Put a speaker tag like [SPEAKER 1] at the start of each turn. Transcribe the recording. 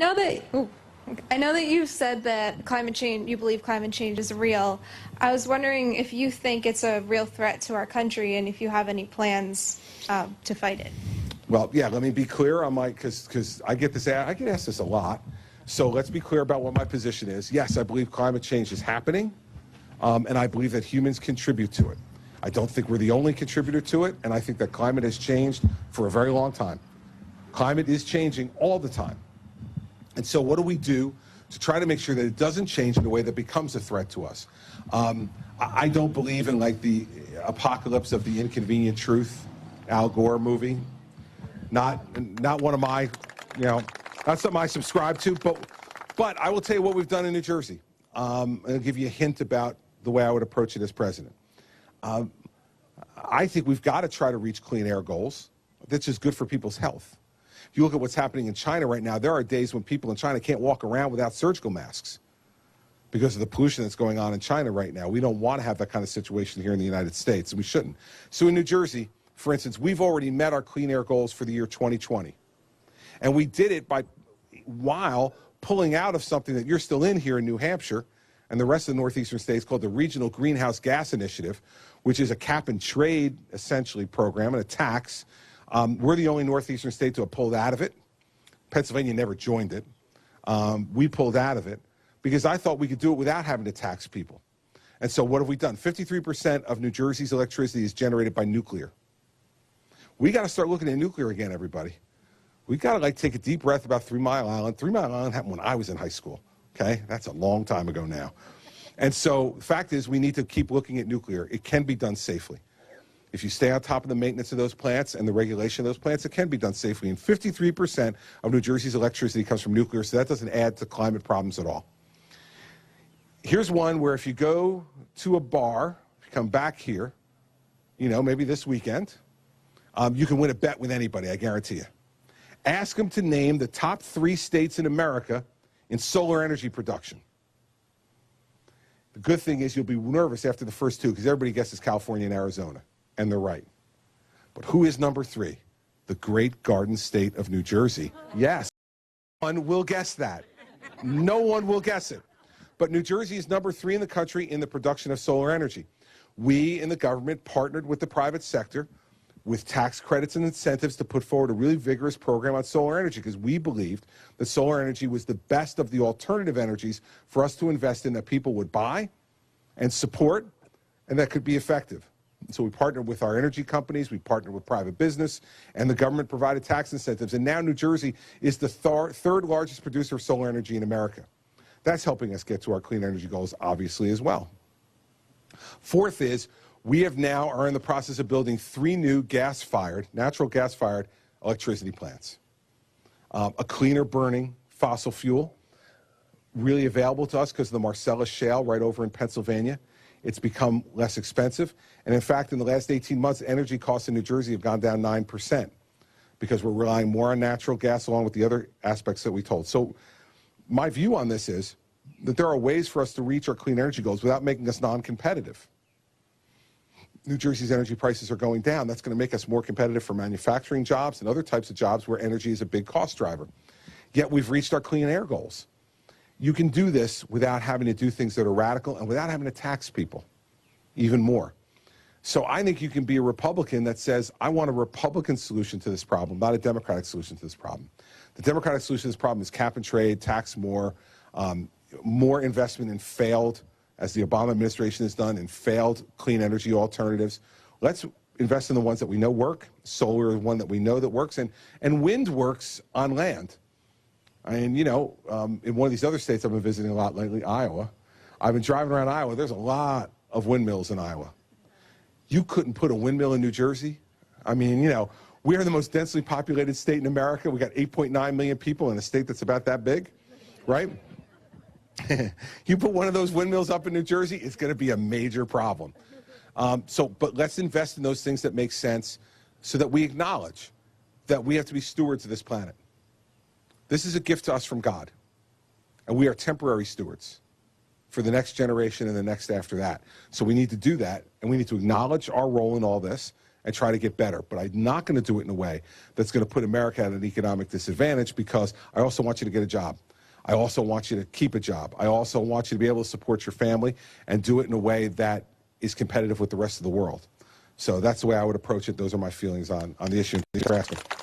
[SPEAKER 1] know that I know that you've said that you believe climate change is real. I was wondering if you think it's a real threat to our country and if you have any plans to fight it.
[SPEAKER 2] Well, yeah, let me be clear on because I get asked this a lot. So let's be clear about what my position is. Yes, I believe climate change is happening, and I believe that humans contribute to it. I don't think we're the only contributor to it, and I think that climate has changed for a very long time. Climate is changing all the time. And so what do we do to try to make sure that it doesn't change in a way that becomes a threat to us? I don't believe in like the apocalypse of the inconvenient truth, Al Gore movie. Not one of my, not something I subscribe to, but I will tell you what we've done in New Jersey. I'll give you a hint about the way I would approach it as president. I think we've got to try to reach clean air goals. That's just good for people's health. If you look at what's happening in China right now, there are days when people in China can't walk around without surgical masks because of the pollution that's going on in China right now. We don't want to have that kind of situation here in the United States, and we shouldn't. So in New Jersey, for instance, we've already met our clean air goals for the year 2020. And we did it while pulling out of something that you're still in here in New Hampshire and the rest of the northeastern states called the Regional Greenhouse Gas Initiative, which is a cap and trade, essentially, program and a tax. We're the only northeastern state to have pulled out of it. Pennsylvania never joined it. We pulled out of it because I thought we could do it without having to tax people. And so what have we done? 53% of New Jersey's electricity is generated by nuclear. We got to start looking at nuclear again, everybody. We got to take a deep breath about 3 Mile Island. 3 Mile Island happened when I was in high school, okay? That's a long time ago now. And so the fact is we need to keep looking at nuclear. It can be done safely. If you stay on top of the maintenance of those plants and the regulation of those plants, it can be done safely. And 53% of New Jersey's electricity comes from nuclear, so that doesn't add to climate problems at all. Here's one where if you go to a bar, if you come back here, maybe this weekend, you can win a bet with anybody, I guarantee you. Ask them to name the top 3 states in America in solar energy production. The good thing is you'll be nervous after the first 2 because everybody guesses California and Arizona, and they're right. But who is number 3? The great Garden State of New Jersey. Yes, no one will guess that. No one will guess it. But New Jersey is number 3 in the country in the production of solar energy. We in the government partnered with the private sector with tax credits and incentives to put forward a really vigorous program on solar energy because we believed that solar energy was the best of the alternative energies for us to invest in that people would buy and support and that could be effective. So we partnered with our energy companies, we partnered with private business, and the government provided tax incentives. And now New Jersey is the third largest producer of solar energy in America. That's helping us get to our clean energy goals, obviously, as well. Fourth is, we are in the process of building 3 new natural gas-fired electricity plants. A cleaner burning fossil fuel, really available to us because of the Marcellus Shale right over in Pennsylvania. It's become less expensive. And in fact, in the last 18 months, energy costs in New Jersey have gone down 9% because we're relying more on natural gas along with the other aspects that we told. So my view on this is that there are ways for us to reach our clean energy goals without making us non-competitive. New Jersey's energy prices are going down. That's going to make us more competitive for manufacturing jobs and other types of jobs where energy is a big cost driver. Yet we've reached our clean air goals. You can do this without having to do things that are radical and without having to tax people even more. So I think you can be a Republican that says, I want a Republican solution to this problem, not a Democratic solution to this problem. The Democratic solution to this problem is cap and trade, tax more, more investment in failed, as the Obama administration has done, in failed clean energy alternatives. Let's invest in the ones that we know work. Solar is one that we know that works, and wind works on land. I mean, in one of these other states I've been visiting a lot lately, Iowa, I've been driving around Iowa. There's a lot of windmills in Iowa. You couldn't put a windmill in New Jersey. I mean, we are the most densely populated state in America. We got 8.9 million people in a state that's about that big, right? You put one of those windmills up in New Jersey, it's going to be a major problem. But let's invest in those things that make sense so that we acknowledge that we have to be stewards of this planet. This is a gift to us from God, and we are temporary stewards for the next generation and the next after that. So we need to do that, and we need to acknowledge our role in all this and try to get better. But I'm not going to do it in a way that's going to put America at an economic disadvantage, because I also want you to get a job. I also want you to keep a job. I also want you to be able to support your family and do it in a way that is competitive with the rest of the world. So that's the way I would approach it. Those are my feelings on the issue. Thanks for asking.